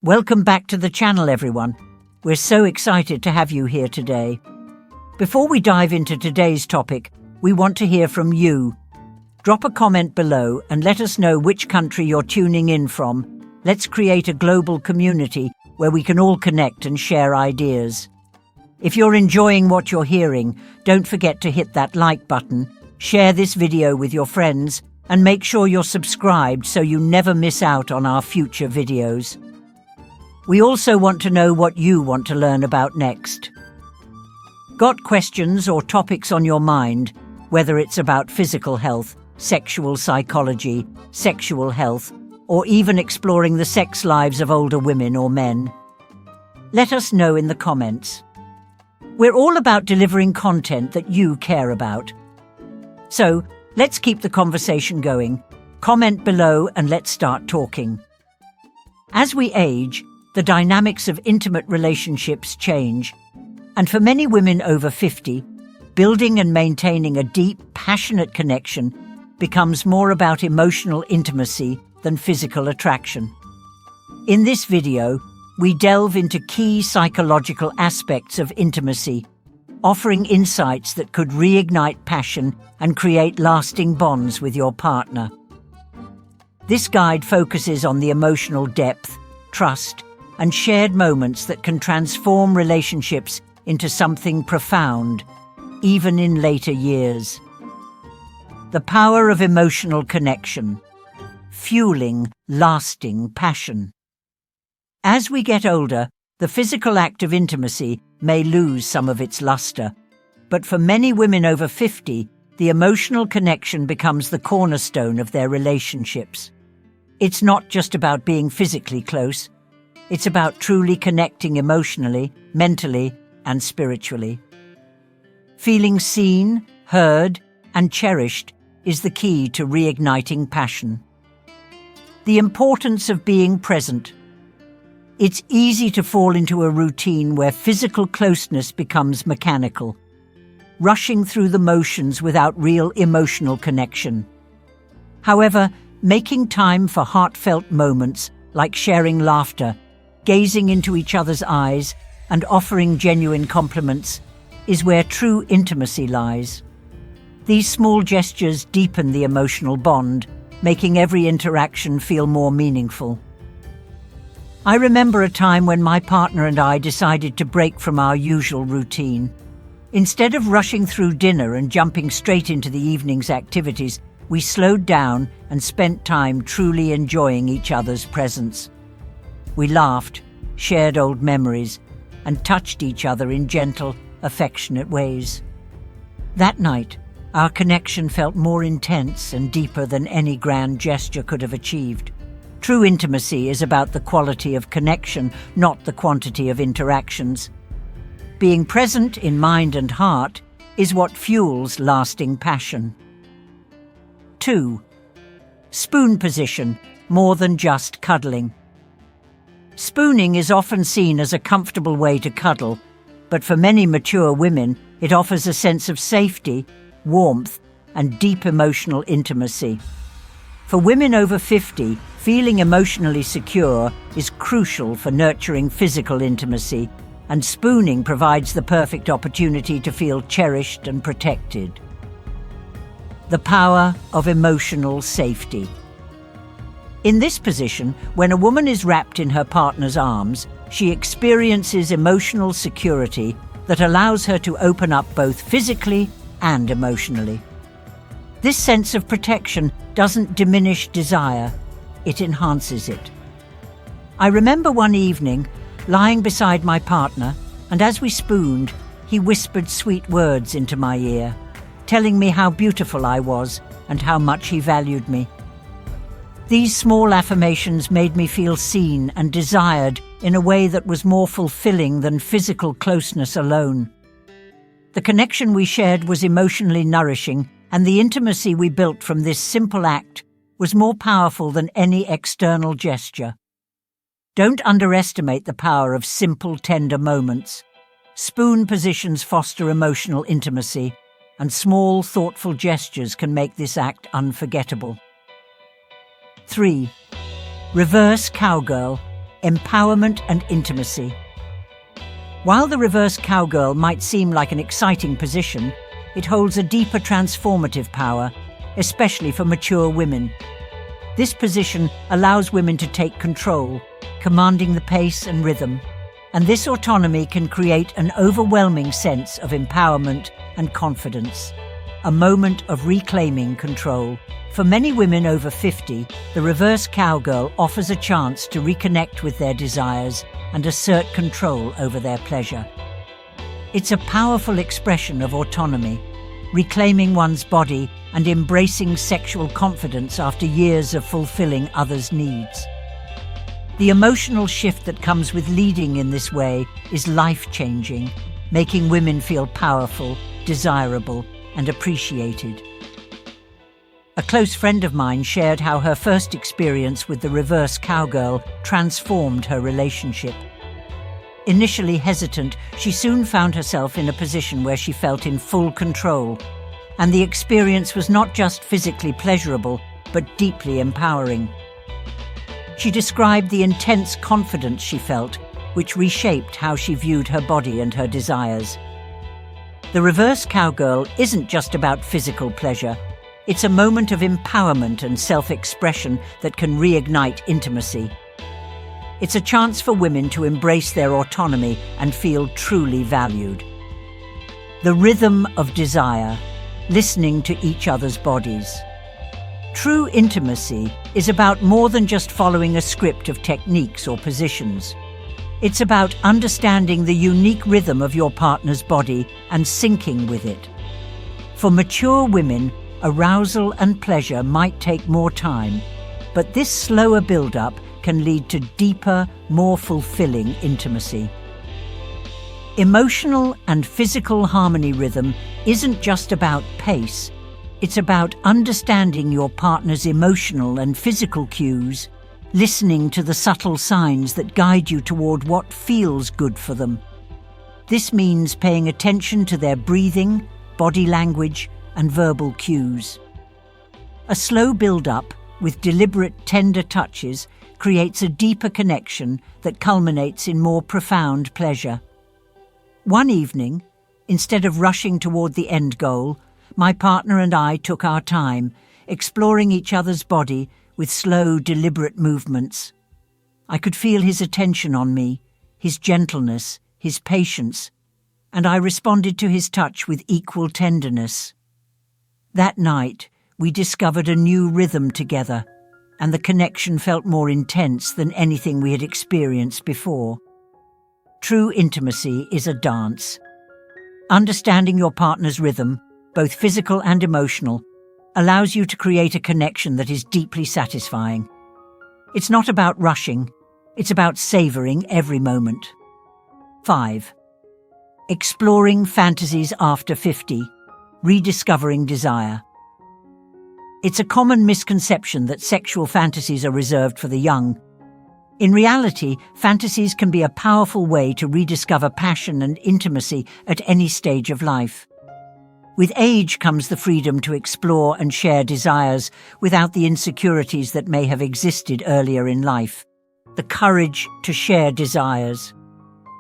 Welcome back to the channel, everyone. We're so excited to have you here today. Before we dive into today's topic, we want to hear from you. Drop a comment below and let us know which country you're tuning in from. Let's create a global community where we can all connect and share ideas. If you're enjoying what you're hearing, don't forget to hit that like button, share this video with your friends, and make sure you're subscribed so you never miss out on our future videos. We also want to know what you want to learn about next. Got questions or topics on your mind, whether it's about physical health, sexual psychology, sexual health, or even exploring the sex lives of older women or men? Let us know in the comments. We're all about delivering content that you care about. So, let's keep the conversation going. Comment below and let's start talking. As we age, the dynamics of intimate relationships change, and for many women over 50, building and maintaining a deep, passionate connection becomes more about emotional intimacy than physical attraction. In this video, we delve into key psychological aspects of intimacy, offering insights that could reignite passion and create lasting bonds with your partner. This guide focuses on the emotional depth, trust, and shared moments that can transform relationships into something profound, even in later years. The power of emotional connection, fueling lasting passion. As we get older, the physical act of intimacy may lose some of its luster, but for many women over 50, the emotional connection becomes the cornerstone of their relationships. It's not just about being physically close, it's about truly connecting emotionally, mentally, and spiritually. Feeling seen, heard, and cherished is the key to reigniting passion. The importance of being present. It's easy to fall into a routine where physical closeness becomes mechanical, rushing through the motions without real emotional connection. However, making time for heartfelt moments like sharing laughter, gazing into each other's eyes, and offering genuine compliments is where true intimacy lies. These small gestures deepen the emotional bond, making every interaction feel more meaningful. I remember a time when my partner and I decided to break from our usual routine. Instead of rushing through dinner and jumping straight into the evening's activities, we slowed down and spent time truly enjoying each other's presence. We laughed, shared old memories, and touched each other in gentle, affectionate ways. That night, our connection felt more intense and deeper than any grand gesture could have achieved. True intimacy is about the quality of connection, not the quantity of interactions. Being present in mind and heart is what fuels lasting passion. 2. Spoon position, more than just cuddling. Spooning is often seen as a comfortable way to cuddle, but for many mature women, it offers a sense of safety, warmth, and deep emotional intimacy. For women over 50, feeling emotionally secure is crucial for nurturing physical intimacy, and spooning provides the perfect opportunity to feel cherished and protected. The power of emotional safety. In this position, when a woman is wrapped in her partner's arms, she experiences emotional security that allows her to open up both physically and emotionally. This sense of protection doesn't diminish desire, it enhances it. I remember one evening, lying beside my partner, and as we spooned, he whispered sweet words into my ear, telling me how beautiful I was and how much he valued me. These small affirmations made me feel seen and desired in a way that was more fulfilling than physical closeness alone. The connection we shared was emotionally nourishing, and the intimacy we built from this simple act was more powerful than any external gesture. Don't underestimate the power of simple, tender moments. Spoon positions foster emotional intimacy, and small, thoughtful gestures can make this act unforgettable. 3. Reverse cowgirl, empowerment and intimacy. While the reverse cowgirl might seem like an exciting position, it holds a deeper transformative power, especially for mature women. This position allows women to take control, commanding the pace and rhythm, and this autonomy can create an overwhelming sense of empowerment and confidence, a moment of reclaiming control. For many women over 50, the reverse cowgirl offers a chance to reconnect with their desires and assert control over their pleasure. It's a powerful expression of autonomy, reclaiming one's body and embracing sexual confidence after years of fulfilling others' needs. The emotional shift that comes with leading in this way is life-changing, making women feel powerful, desirable, and appreciated. A close friend of mine shared how her first experience with the reverse cowgirl transformed her relationship. Initially hesitant, she soon found herself in a position where she felt in full control, and the experience was not just physically pleasurable, but deeply empowering. She described the intense confidence she felt, which reshaped how she viewed her body and her desires. The reverse cowgirl isn't just about physical pleasure. It's a moment of empowerment and self-expression that can reignite intimacy. It's a chance for women to embrace their autonomy and feel truly valued. The rhythm of desire, listening to each other's bodies. True intimacy is about more than just following a script of techniques or positions. It's about understanding the unique rhythm of your partner's body and syncing with it. For mature women, arousal and pleasure might take more time, but this slower build-up can lead to deeper, more fulfilling intimacy. Emotional and physical harmony rhythm isn't just about pace. It's about understanding your partner's emotional and physical cues, listening to the subtle signs that guide you toward what feels good for them. This means paying attention to their breathing, body language, and verbal cues. A slow build-up with deliberate, tender touches creates a deeper connection that culminates in more profound pleasure. One evening, instead of rushing toward the end goal, my partner and I took our time, exploring each other's body with slow, deliberate movements. I could feel his attention on me, his gentleness, his patience, and I responded to his touch with equal tenderness. That night, we discovered a new rhythm together, and the connection felt more intense than anything we had experienced before. True intimacy is a dance. Understanding your partner's rhythm, both physical and emotional, allows you to create a connection that is deeply satisfying. It's not about rushing, it's about savoring every moment. 5. Exploring fantasies after 50, rediscovering desire. It's a common misconception that sexual fantasies are reserved for the young. In reality, fantasies can be a powerful way to rediscover passion and intimacy at any stage of life. With age comes the freedom to explore and share desires without the insecurities that may have existed earlier in life. The courage to share desires.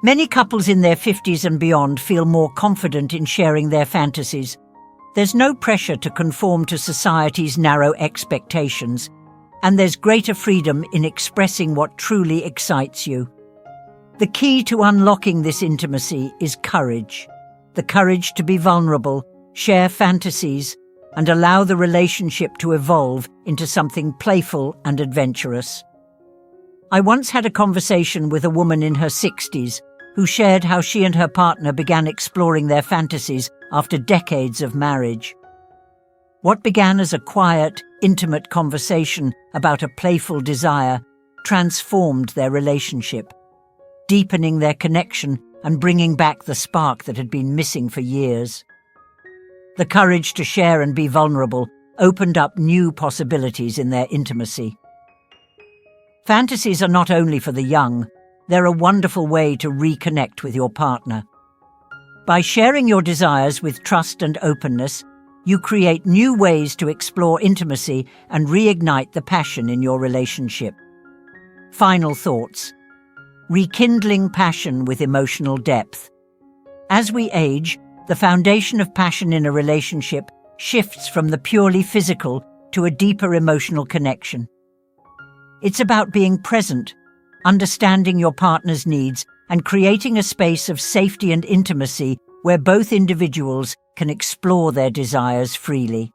Many couples in their 50s and beyond feel more confident in sharing their fantasies. There's no pressure to conform to society's narrow expectations, and there's greater freedom in expressing what truly excites you. The key to unlocking this intimacy is courage. The courage to be vulnerable, share fantasies, and allow the relationship to evolve into something playful and adventurous. I once had a conversation with a woman in her 60s who shared how she and her partner began exploring their fantasies after decades of marriage. What began as a quiet, intimate conversation about a playful desire transformed their relationship, deepening their connection and bringing back the spark that had been missing for years. The courage to share and be vulnerable opened up new possibilities in their intimacy. Fantasies are not only for the young, they're a wonderful way to reconnect with your partner. By sharing your desires with trust and openness, you create new ways to explore intimacy and reignite the passion in your relationship. Final thoughts. rekindling passion with emotional depth. As we age, the foundation of passion in a relationship shifts from the purely physical to a deeper emotional connection. It's about being present, understanding your partner's needs, and creating a space of safety and intimacy where both individuals can explore their desires freely.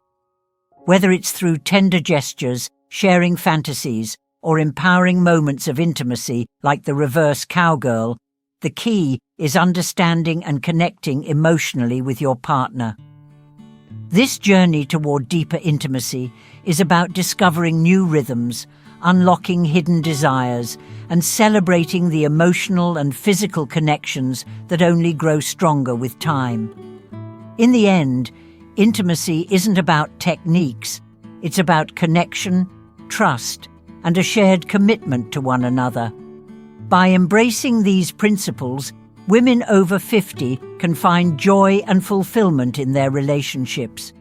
Whether it's through tender gestures, sharing fantasies, or empowering moments of intimacy like the reverse cowgirl, the key is understanding and connecting emotionally with your partner. This journey toward deeper intimacy is about discovering new rhythms, unlocking hidden desires, and celebrating the emotional and physical connections that only grow stronger with time. In the end, intimacy isn't about techniques, it's about connection, trust, and a shared commitment to one another. By embracing these principles, women over 50 can find joy and fulfillment in their relationships.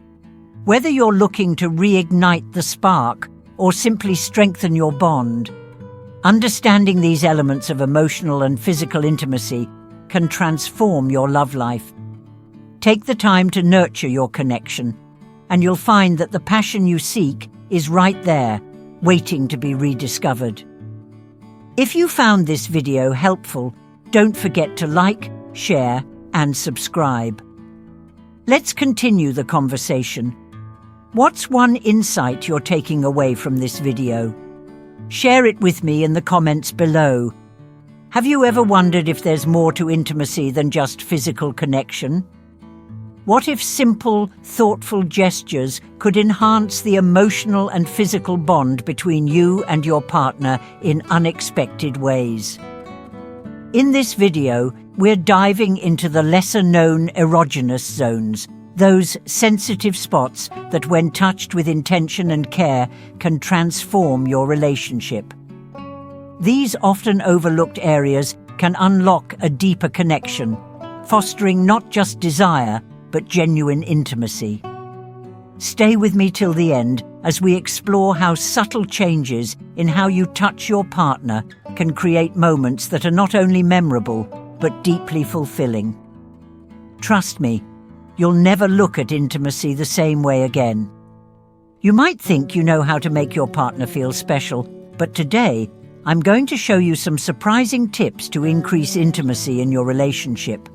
Whether you're looking to reignite the spark or simply strengthen your bond, understanding these elements of emotional and physical intimacy can transform your love life. Take the time to nurture your connection, and you'll find that the passion you seek is right there, waiting to be rediscovered. If you found this video helpful, don't forget to like, share, and subscribe. Let's continue the conversation. What's one insight you're taking away from this video? Share it with me in the comments below. Have you ever wondered if there's more to intimacy than just physical connection? What if simple, thoughtful gestures could enhance the emotional and physical bond between you and your partner in unexpected ways? In this video, we're diving into the lesser-known erogenous zones, those sensitive spots that, when touched with intention and care, can transform your relationship. These often overlooked areas can unlock a deeper connection, fostering not just desire, but genuine intimacy. Stay with me till the end as we explore how subtle changes in how you touch your partner can create moments that are not only memorable, but deeply fulfilling. Trust me, you'll never look at intimacy the same way again. You might think you know how to make your partner feel special, but today I'm going to show you some surprising tips to increase intimacy in your relationship.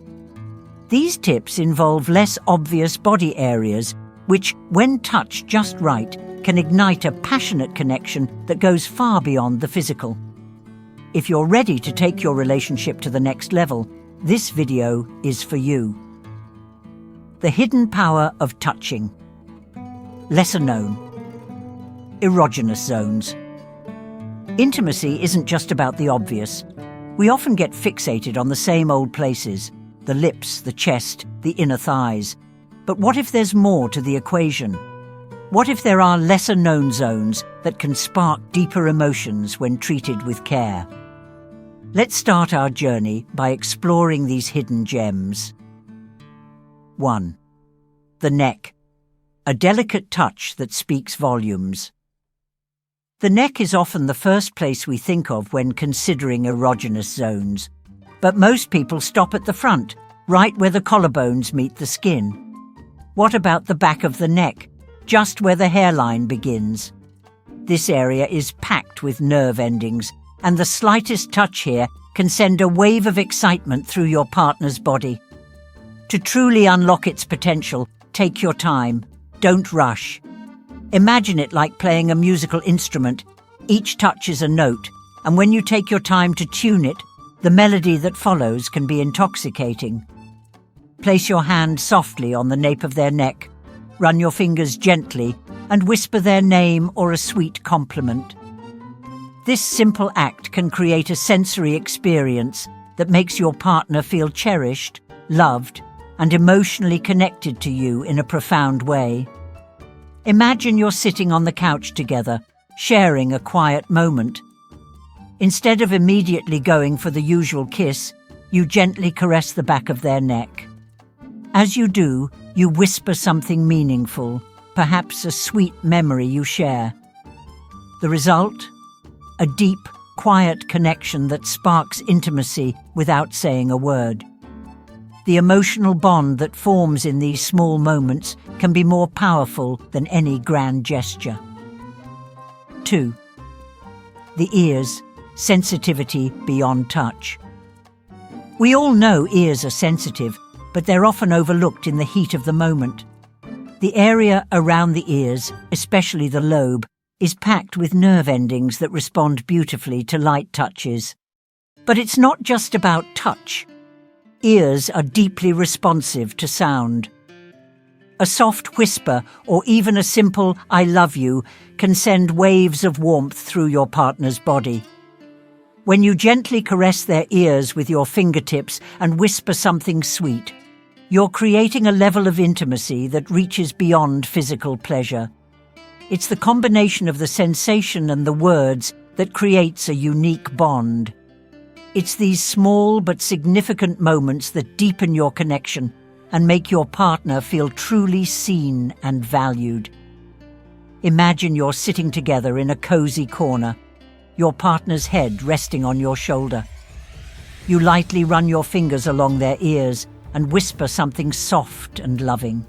These tips involve less obvious body areas, which, when touched just right, can ignite a passionate connection that goes far beyond the physical. If you're ready to take your relationship to the next level, this video is for you. The hidden power of touching. Lesser known. Erogenous zones. Intimacy isn't just about the obvious. We often get fixated on the same old places: the lips, the chest, the inner thighs. But what if there's more to the equation? What if there are lesser-known zones that can spark deeper emotions when treated with care? Let's start our journey by exploring these hidden gems. 1. The neck. A delicate touch that speaks volumes. The neck is often the first place we think of when considering erogenous zones. But most people stop at the front, right where the collarbones meet the skin. What about the back of the neck, just where the hairline begins? This area is packed with nerve endings, and the slightest touch here can send a wave of excitement through your partner's body. To truly unlock its potential, take your time. Don't rush. Imagine it like playing a musical instrument. Each touch is a note, and when you take your time to tune it, the melody that follows can be intoxicating. Place your hand softly on the nape of their neck, run your fingers gently, and whisper their name or a sweet compliment. This simple act can create a sensory experience that makes your partner feel cherished, loved, and emotionally connected to you in a profound way. Imagine you're sitting on the couch together, sharing a quiet moment. Instead of immediately going for the usual kiss, you gently caress the back of their neck. As you do, you whisper something meaningful, perhaps a sweet memory you share. The result? A deep, quiet connection that sparks intimacy without saying a word. The emotional bond that forms in these small moments can be more powerful than any grand gesture. 2. The ears, sensitivity beyond touch. We all know ears are sensitive, but they're often overlooked in the heat of the moment. The area around the ears, especially the lobe, is packed with nerve endings that respond beautifully to light touches. But it's not just about touch. Ears are deeply responsive to sound. A soft whisper or even a simple "I love you" can send waves of warmth through your partner's body. When you gently caress their ears with your fingertips and whisper something sweet, you're creating a level of intimacy that reaches beyond physical pleasure. It's the combination of the sensation and the words that creates a unique bond. It's these small but significant moments that deepen your connection and make your partner feel truly seen and valued. Imagine you're sitting together in a cozy corner, your partner's head resting on your shoulder. You lightly run your fingers along their ears and whisper something soft and loving.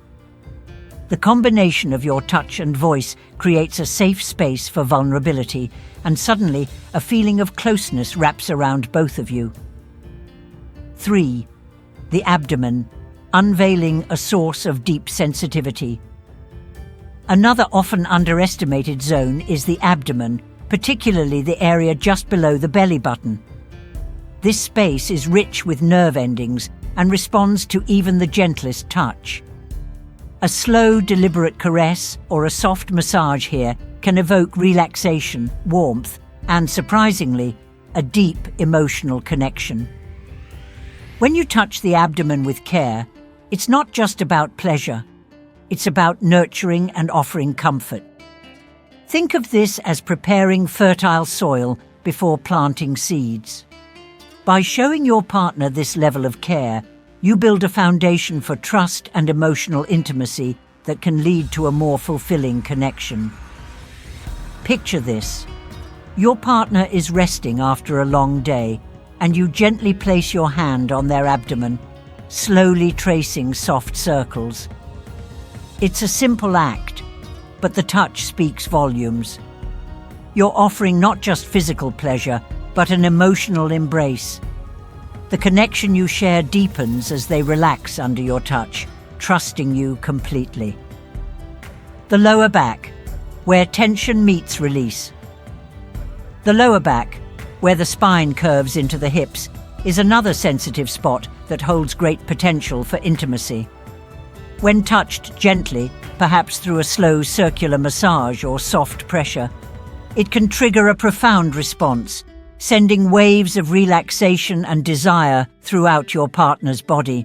The combination of your touch and voice creates a safe space for vulnerability, and suddenly a feeling of closeness wraps around both of you. 3. The abdomen, unveiling a source of deep sensitivity. Another often underestimated zone is the abdomen, particularly the area just below the belly button. This space is rich with nerve endings and responds to even the gentlest touch. A slow, deliberate caress or a soft massage here can evoke relaxation, warmth, and, surprisingly, a deep emotional connection. When you touch the abdomen with care, it's not just about pleasure. It's about nurturing and offering comfort. Think of this as preparing fertile soil before planting seeds. By showing your partner this level of care, you build a foundation for trust and emotional intimacy that can lead to a more fulfilling connection. Picture this. Your partner is resting after a long day, and you gently place your hand on their abdomen, slowly tracing soft circles. It's a simple act, but the touch speaks volumes. You're offering not just physical pleasure, but an emotional embrace. The connection you share deepens as they relax under your touch, trusting you completely. The lower back, where tension meets release. The lower back, where the spine curves into the hips, is another sensitive spot that holds great potential for intimacy. When touched gently, perhaps through a slow circular massage or soft pressure, it can trigger a profound response, sending waves of relaxation and desire throughout your partner's body.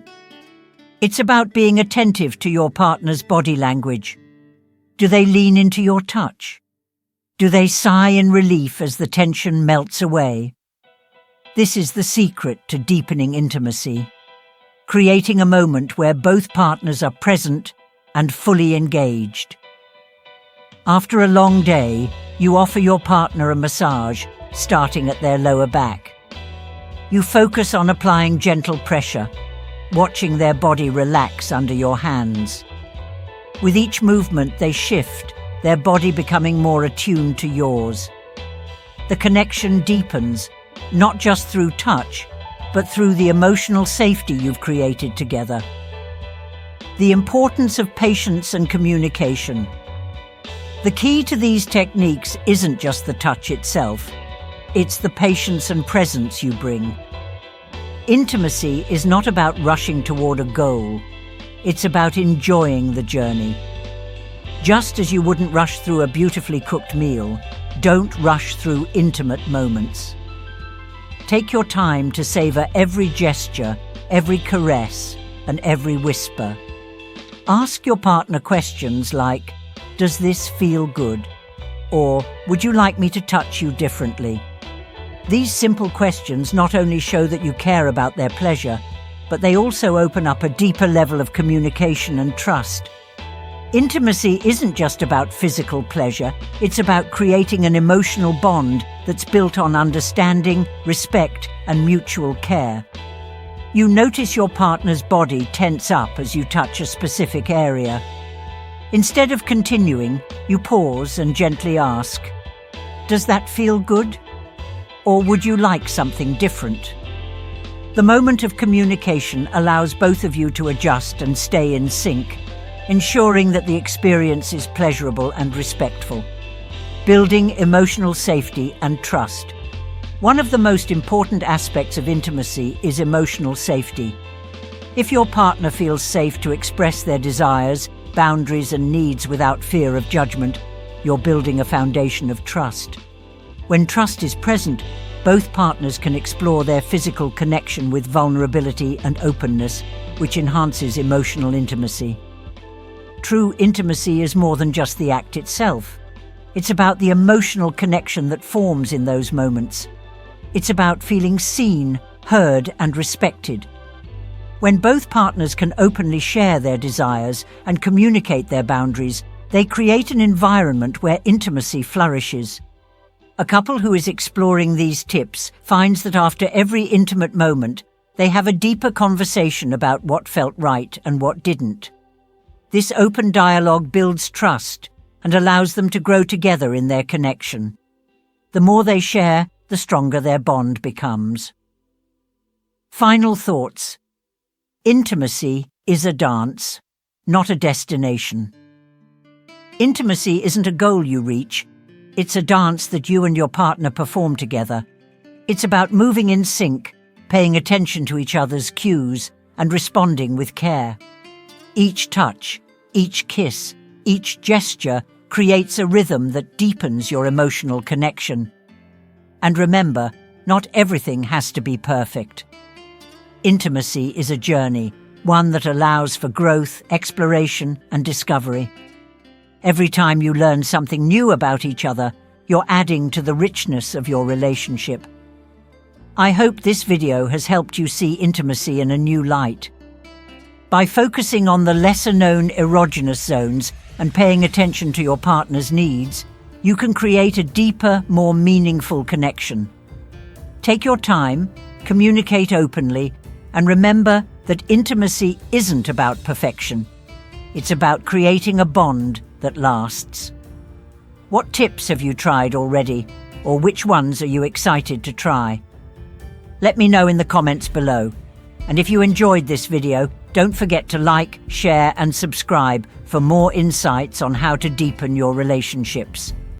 It's about being attentive to your partner's body language. Do they lean into your touch? Do they sigh in relief as the tension melts away? This is the secret to deepening intimacy, creating a moment where both partners are present and fully engaged. After a long day, you offer your partner a massage, starting at their lower back. You focus on applying gentle pressure, watching their body relax under your hands. With each movement, they shift, their body becoming more attuned to yours. The connection deepens, not just through touch, but through the emotional safety you've created together. The importance of patience and communication. The key to these techniques isn't just the touch itself. It's the patience and presence you bring. Intimacy is not about rushing toward a goal. It's about enjoying the journey. Just as you wouldn't rush through a beautifully cooked meal, don't rush through intimate moments. Take your time to savor every gesture, every caress, and every whisper. Ask your partner questions like, "Does this feel good?" Or, "Would you like me to touch you differently?" These simple questions not only show that you care about their pleasure, but they also open up a deeper level of communication and trust. Intimacy isn't just about physical pleasure, it's about creating an emotional bond that's built on understanding, respect, and mutual care. You notice your partner's body tense up as you touch a specific area. Instead of continuing, you pause and gently ask, "Does that feel good? Or would you like something different?" The moment of communication allows both of you to adjust and stay in sync, ensuring that the experience is pleasurable and respectful. Building emotional safety and trust. One of the most important aspects of intimacy is emotional safety. If your partner feels safe to express their desires, boundaries, and needs without fear of judgment, you're building a foundation of trust. When trust is present, both partners can explore their physical connection with vulnerability and openness, which enhances emotional intimacy. True intimacy is more than just the act itself. It's about the emotional connection that forms in those moments. It's about feeling seen, heard, and respected. When both partners can openly share their desires and communicate their boundaries, they create an environment where intimacy flourishes. A couple who is exploring these tips finds that after every intimate moment, they have a deeper conversation about what felt right and what didn't. This open dialogue builds trust and allows them to grow together in their connection. The more they share, the stronger their bond becomes. Final thoughts. Intimacy is a dance, not a destination. Intimacy isn't a goal you reach. It's a dance that you and your partner perform together. It's about moving in sync, paying attention to each other's cues, and responding with care. Each touch, each kiss, each gesture creates a rhythm that deepens your emotional connection. And remember, not everything has to be perfect. Intimacy is a journey, one that allows for growth, exploration, and discovery. Every time you learn something new about each other, you're adding to the richness of your relationship. I hope this video has helped you see intimacy in a new light. By focusing on the lesser-known erogenous zones and paying attention to your partner's needs, you can create a deeper, more meaningful connection. Take your time, communicate openly, and remember that intimacy isn't about perfection. It's about creating a bond that lasts. What tips have you tried already, or which ones are you excited to try? Let me know in the comments below. And if you enjoyed this video, don't forget to like, share, and subscribe for more insights on how to deepen your relationships.